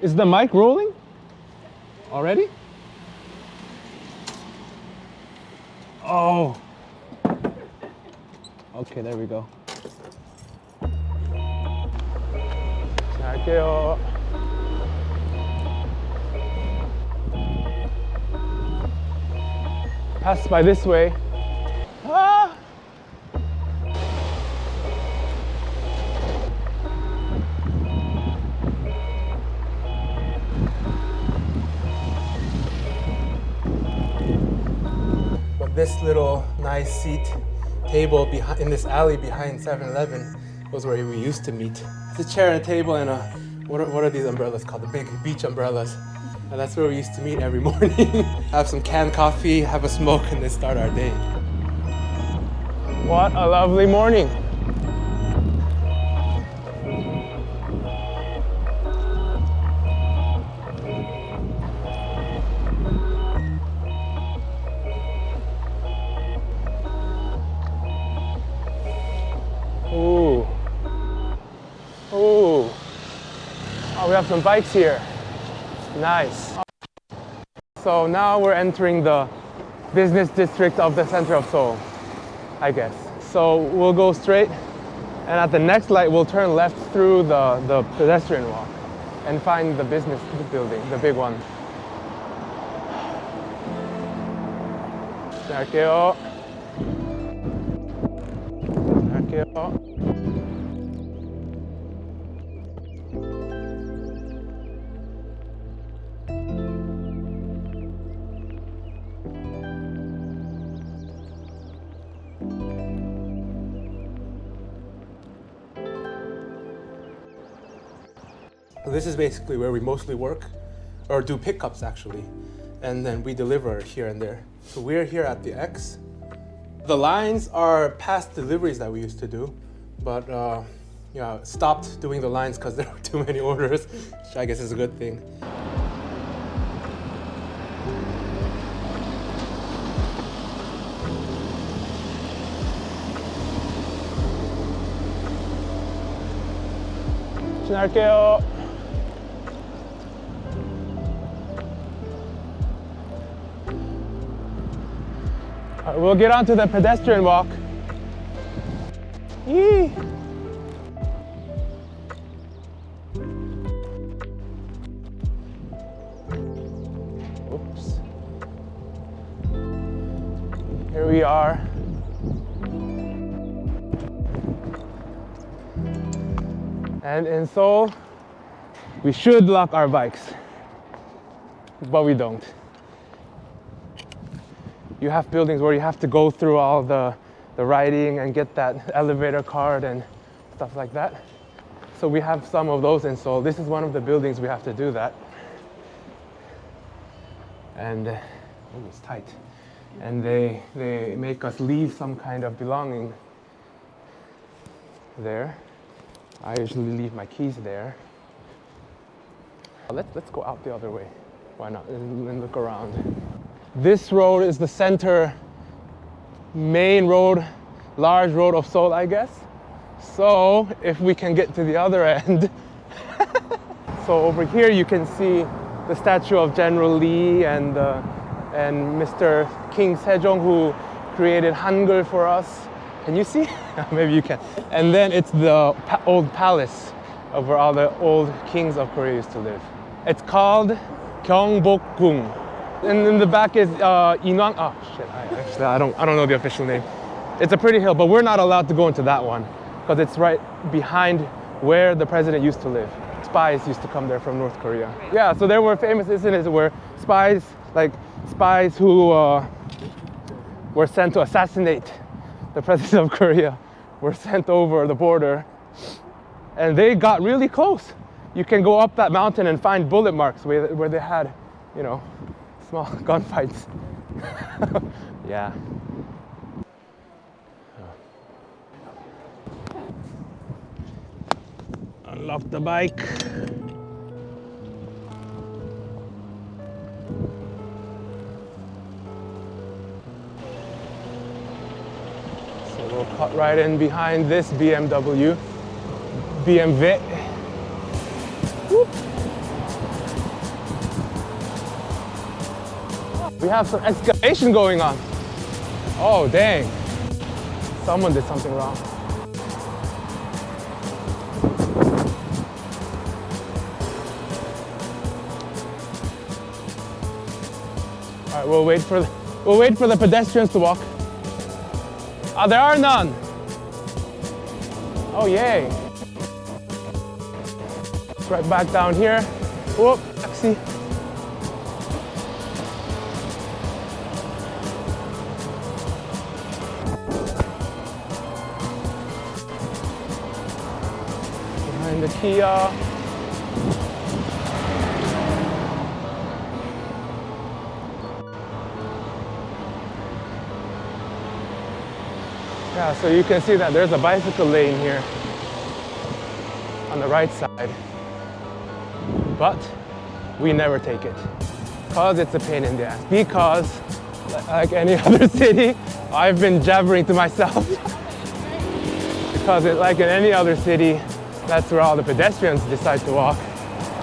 Is the mic rolling already? Oh. Okay, there we go. 갈게요. Pass by this way. Ah! But this little nice seat table behind in this alley behind 7-Eleven was where we used to meet. It's a chair and a table and a what are these umbrellas called? The big beach umbrellas. And that's where we used to meet every morning. Have some canned coffee, have a smoke, and then start our day. What a lovely morning. Ooh. Ooh. Oh, we have some bikes here. Nice. So now we're entering the business district of the center of Seoul, I guess. So we'll go straight, and at the next light we'll turn left through the pedestrian walk and find the business building, the big one. 갈게요. 갈게요. This is basically where we mostly work, or do pickups actually, and then we deliver here and there. So we're here at the X. The lines are past deliveries that we used to do, but yeah, stopped doing the lines because there were too many orders, which I guess is a good thing. 지나갈게요. We'll get onto the pedestrian walk. Yee. Oops. Here we are. And in Seoul, we should lock our bikes, but we don't. You have buildings where you have to go through all the writing and get that elevator card and stuff like that. So we have some of those in Seoul. This is one of the buildings we have to do that. And oh, it's tight. And they make us leave some kind of belonging there. I usually leave my keys there. Let's go out the other way. Why not? And look around. This road is the center main road, large road of Seoul, I guess. So if we can get to the other end. So over here you can see the statue of General Lee and Mr. King Sejong, who created Hangul for us. Can you see? Maybe you can. And then it's the old palace of where all the old kings of Korea used to live. It's called Gyeongbokgung. And in the back is Inwang. Oh shit! I don't know the official name. It's a pretty hill, but we're not allowed to go into that one because it's right behind where the president used to live. Spies used to come there from North Korea. Yeah, so there were famous incidents where spies who were sent to assassinate the president of Korea were sent over the border, and they got really close. You can go up that mountain and find bullet marks where they had, you know, small gunfights. Yeah. Unlock the bike. So we'll cut right in behind this BMW. BMW. Whoop. We have some excavation going on. Oh, dang. Someone did something wrong. All right, we'll wait for the pedestrians to walk. There are none. Oh, yay. It's right back down here. Whoop, taxi. Behind the Kia. Yeah, so you can see that there's a bicycle lane here on the right side. But we never take it because it's a pain in the ass. Because, like any other city, I've been jabbering to myself. Because like in any other city, that's where all the pedestrians decide to walk.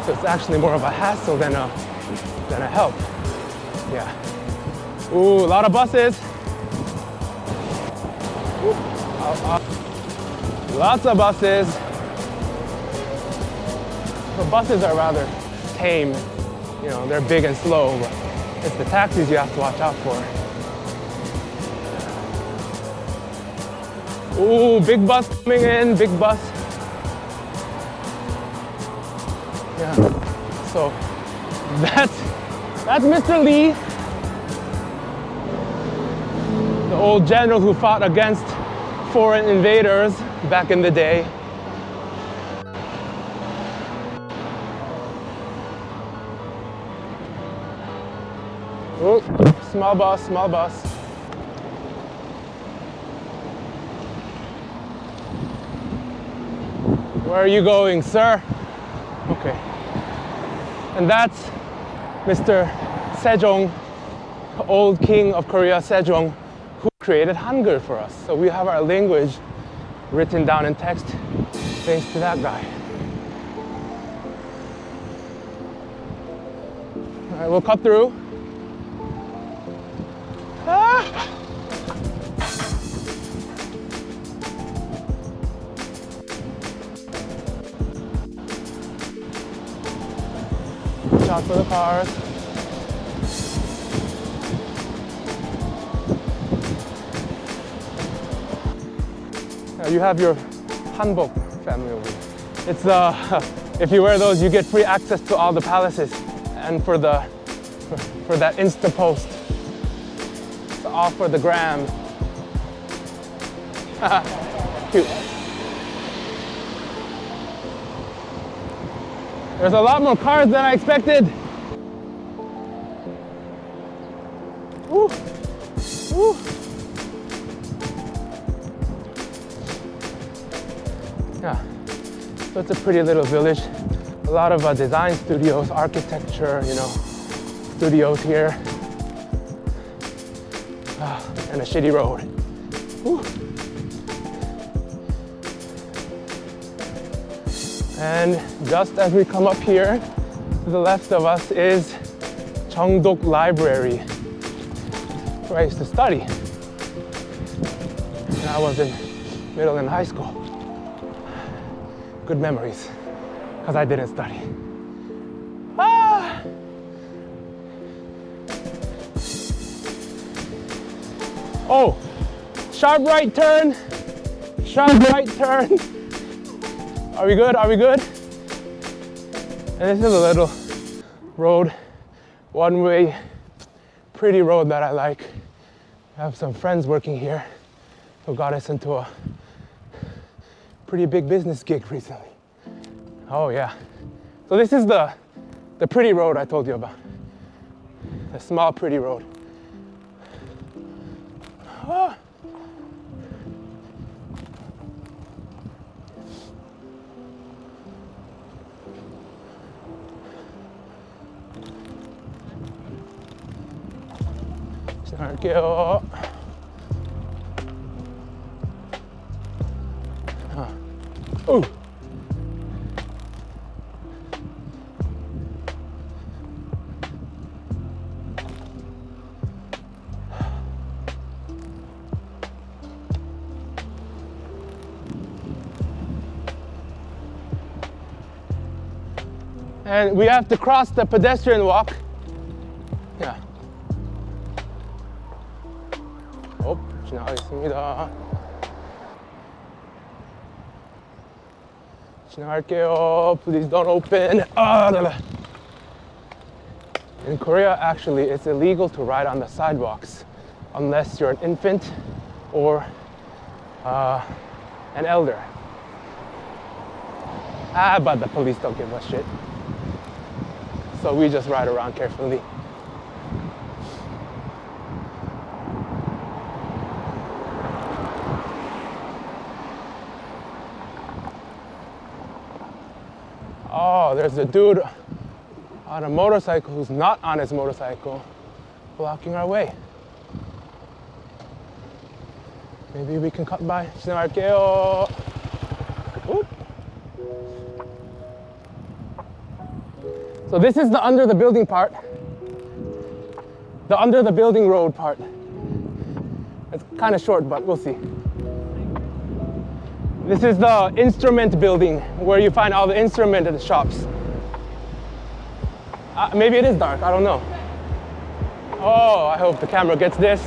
So it's actually more of a hassle than a help. Yeah. Ooh, a lot of buses. Lots of buses. The buses are rather tame. You know, they're big and slow, but it's the taxis you have to watch out for. Ooh, big bus coming in, big bus. Yeah, so that's Mr. Lee, the old general who fought against foreign invaders back in the day. Ooh, small bus, small bus. Where are you going, sir? Okay. And that's Mr. Sejong, old king of Korea, Sejong, who created Hangul for us. So we have our language written down in text thanks to that guy. All right, we'll cut through. Ah! Watch out for the cars. You have your hanbok family over here. It's if you wear those, you get free access to all the palaces, and for that Insta post. It's all for the gram. Cute. There's a lot more cars than I expected. Woo. Woo. Yeah, so it's a pretty little village. A lot of design studios, architecture, you know, studios here. And a shitty road. Whew. And just as we come up here, to the left of us is Cheongdok Library, where I used to study when I was in middle and high school. Good memories, because I didn't study. Ah! Oh, sharp right turn, sharp right turn. Are we good? Are we good? And this is a little road, one-way, pretty road that I like. I have some friends working here who got us into a pretty big business gig recently. Oh yeah. So this is the pretty road I told you about. The small pretty road. Ah. 시작할게요. Ooh. And we have to cross the pedestrian walk. Yeah. Oh, 지나가겠습니다. 지나갈게요. Please don't open. In Korea, actually, it's illegal to ride on the sidewalks unless you're an infant or an elder. But the police don't give a shit. So we just ride around carefully. Oh, there's a dude on a motorcycle who's not on his motorcycle blocking our way. Maybe we can cut by. 지나갈게요. Oop. So this is the under the building part. The under the building road part. It's kind of short, but we'll see. This is the instrument building where you find all the instrument in the shops. Maybe it is dark, I don't know. Oh, I hope the camera gets this.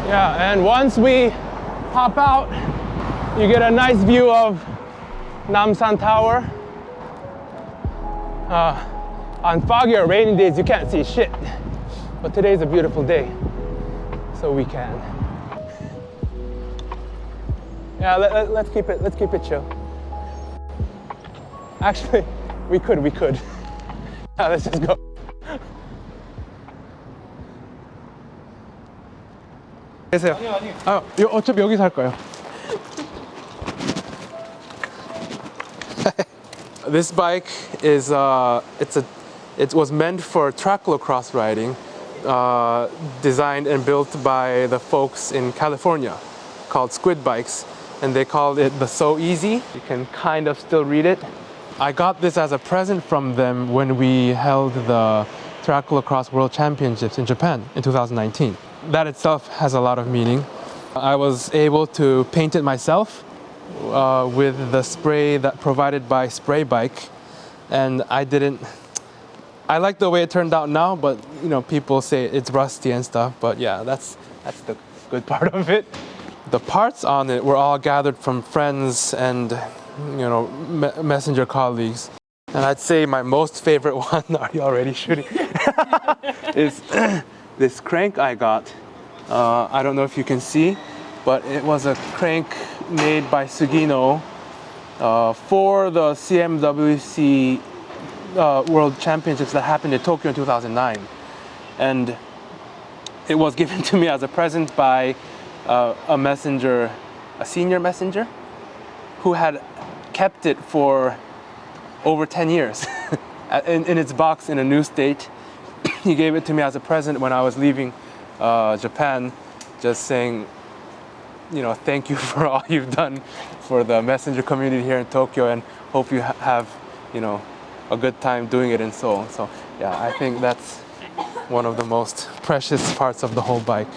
Yeah, and once we pop out, you get a nice view of Namsan Tower. On foggy or rainy days, you can't see shit. But today's a beautiful day, so we can. Yeah, let's keep it chill. Actually, we could. Yeah, let's just go. 계세요. 아, 어차피 여기서 할 거예요. This bike is it was meant for track lacrosse riding, designed and built by the folks in California called Squid bikes, and they called it the So-EZ. You can kind of still read it. I got this as a present from them when we held the track lacrosse world championships in Japan in 2019. That itself has a lot of meaning. I was able to paint it myself with the spray that provided by Spray Bike, and I like the way it turned out now, but you know, people say it's rusty and stuff, but yeah, that's the good part of it. The parts on it were all gathered from friends and you know, messenger colleagues. And I'd say my most favorite one, are you already shooting? is this crank I got. I don't know if you can see, but it was a crank made by Sugino for the CMWC World Championships that happened in Tokyo in 2009. And it was given to me as a present by a senior messenger, who had kept it for over 10 years in its box in a new state. He gave it to me as a present when I was leaving Japan, just saying, you know, thank you for all you've done for the messenger community here in Tokyo, and hope you have, you know, a good time doing it in Seoul. So yeah, I think that's one of the most precious parts of the whole bike.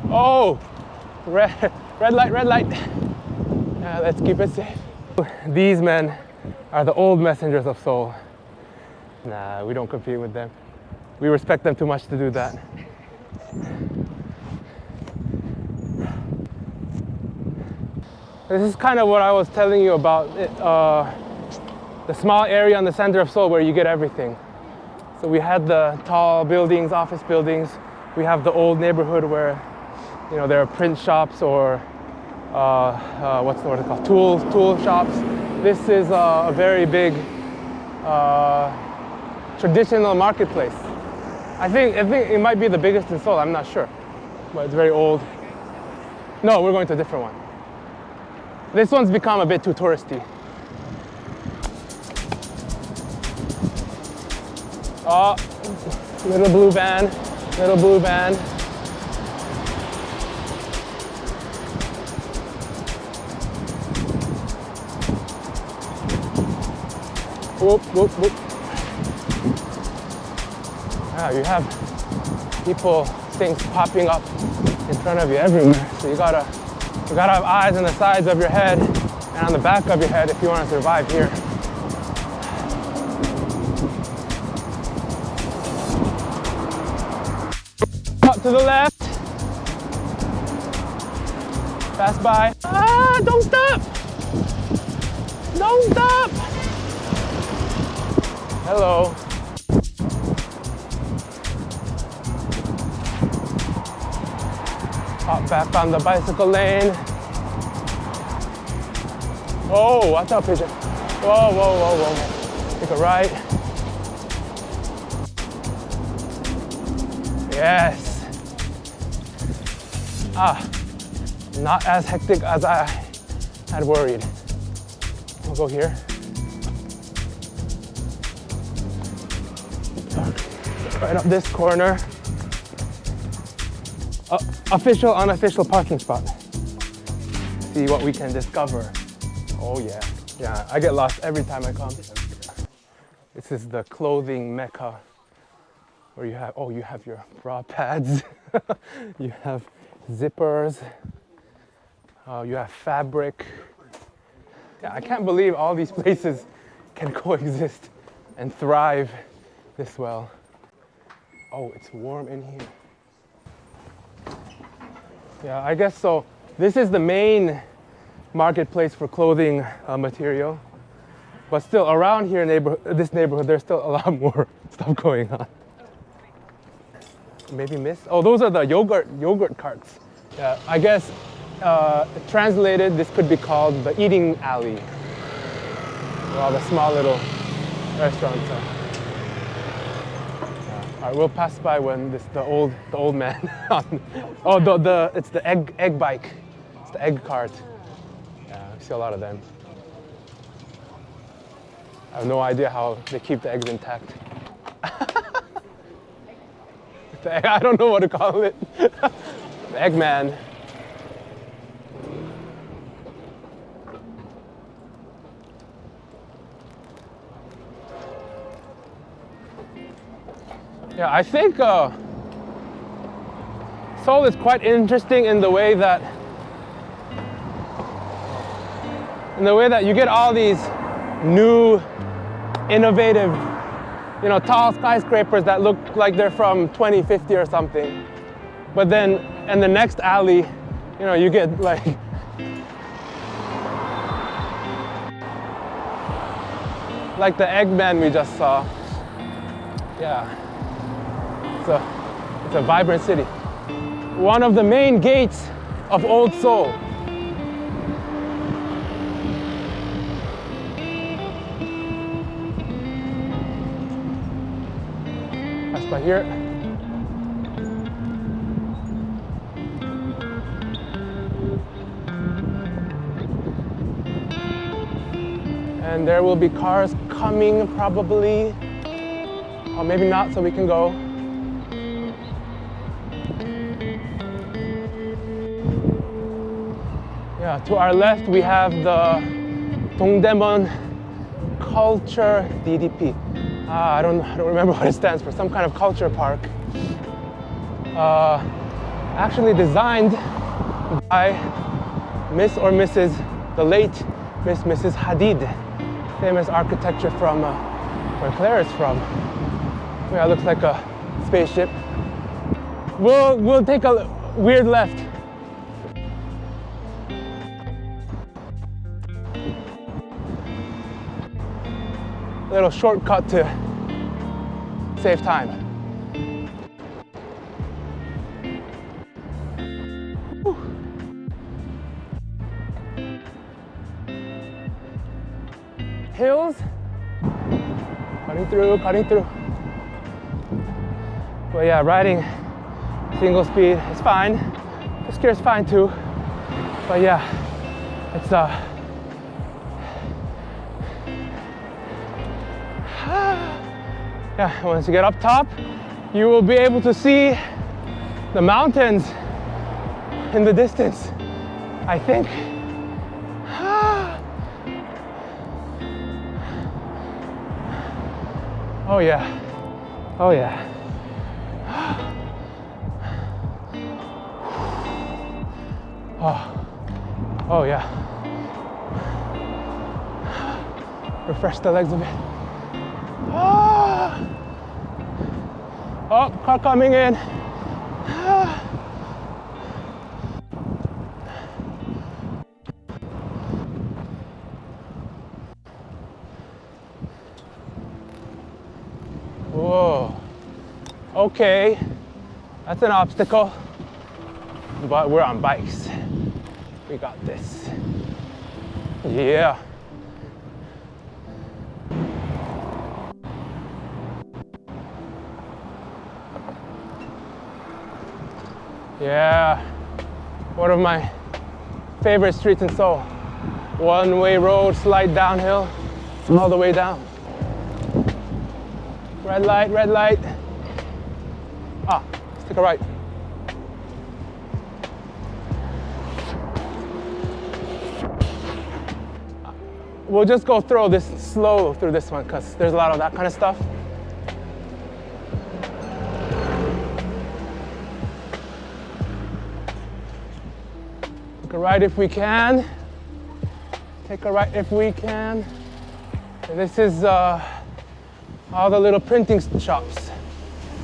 Oh, red light. Yeah, let's keep it safe. These men are the old messengers of Seoul. Nah, we don't compete with them. We respect them too much to do that. This is kind of what I was telling you about the small area in the center of Seoul where you get everything. So we had the tall buildings, office buildings. We have the old neighborhood where, you know, there are print shops or what's the word called? Tool shops. This is a very big traditional marketplace. I think it might be the biggest in Seoul. I'm not sure, but it's very old. No, we're going to a different one. This one's become a bit too touristy. Oh, little blue van. Whoop, whoop, whoop. Yeah, you have people, things popping up in front of you everywhere. So you gotta have eyes on the sides of your head and on the back of your head if you want to survive here. Up to the left. Pass by. Ah, don't stop! Don't stop! Hello. Hop back on the bicycle lane. Oh, watch out, pigeon. Whoa, whoa, whoa, whoa. Take a right. Yes. Ah, not as hectic as I had worried. We'll go here. Right up this corner. Official, unofficial parking spot. See what we can discover. Oh yeah, yeah, I get lost every time I come. This is the clothing mecca where you have your bra pads, you have zippers, you have fabric. Yeah, I can't believe all these places can coexist and thrive this well. Oh, it's warm in here. Yeah, I guess so. This is the main marketplace for clothing material. But still, around here, this neighborhood, there's still a lot more stuff going on. Maybe missed? Oh, those are the yogurt carts. Yeah, I guess translated, this could be called the eating alley, where all the small little restaurants are. All right, we'll pass by when the old man on. Oh, it's the egg bike. It's the egg cart. Yeah, I see a lot of them. I have no idea how they keep the eggs intact. I don't know what to call it. The Eggman. Yeah, I think Seoul is quite interesting in the way that you get all these new, innovative, tall skyscrapers that look like they're from 2050 or something. But then in the next alley, you get like the Eggman we just saw. Yeah. It's a vibrant city. One of the main gates of Old Seoul. Pass by here. And there will be cars coming probably, or maybe not, so we can go. Yeah, to our left we have the Dongdaemun Culture DDP. I don't remember what it stands for. Some kind of culture park. Actually designed by Miss or Mrs. the late Mrs. Hadid, famous architecture from where Claire is from. Yeah, it looks like a spaceship. We'll take a weird left. Little shortcut to save time. Whew. Hills, cutting through. But yeah, riding single speed is fine. This gear is fine too. But yeah, it's yeah, once you get up top, you will be able to see the mountains in the distance, I think. Oh yeah. Oh yeah. Oh. Oh yeah. Refresh the legs a bit. Ah. Oh, car coming in. Ah. Whoa. Okay. That's an obstacle. But we're on bikes. We got this. Yeah. Yeah. One of my favorite streets in Seoul. One-way road, slide downhill, all the way down. Red light, red light. Ah, let's take a right. We'll just go through this slow through this one because there's a lot of that kind of stuff. Take a right if we can. Take a right if we can. And this is all the little printing shops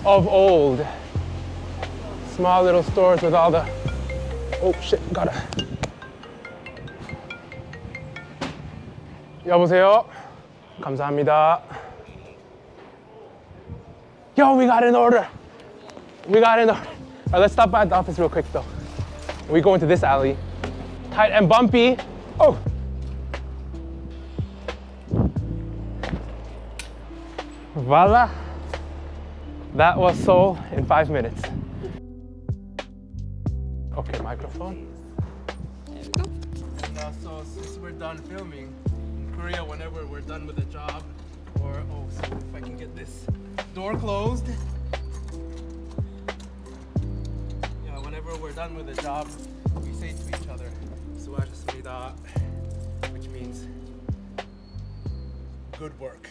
of old. Small little stores with all the, oh shit, gotta. 여보세요. 감사합니다. Yo, we got an order. We got an order. All right, let's stop by the office real quick though. We go into this alley. Tight and bumpy. Oh. Voila. That was Seoul in 5 minutes. Okay, microphone. There we go. And so since we're done filming, in Korea, whenever we're done with a job, or oh, so if I can get this door closed. Yeah, whenever we're done with a job, we say to each other, 수고하셨습니다, which means good work.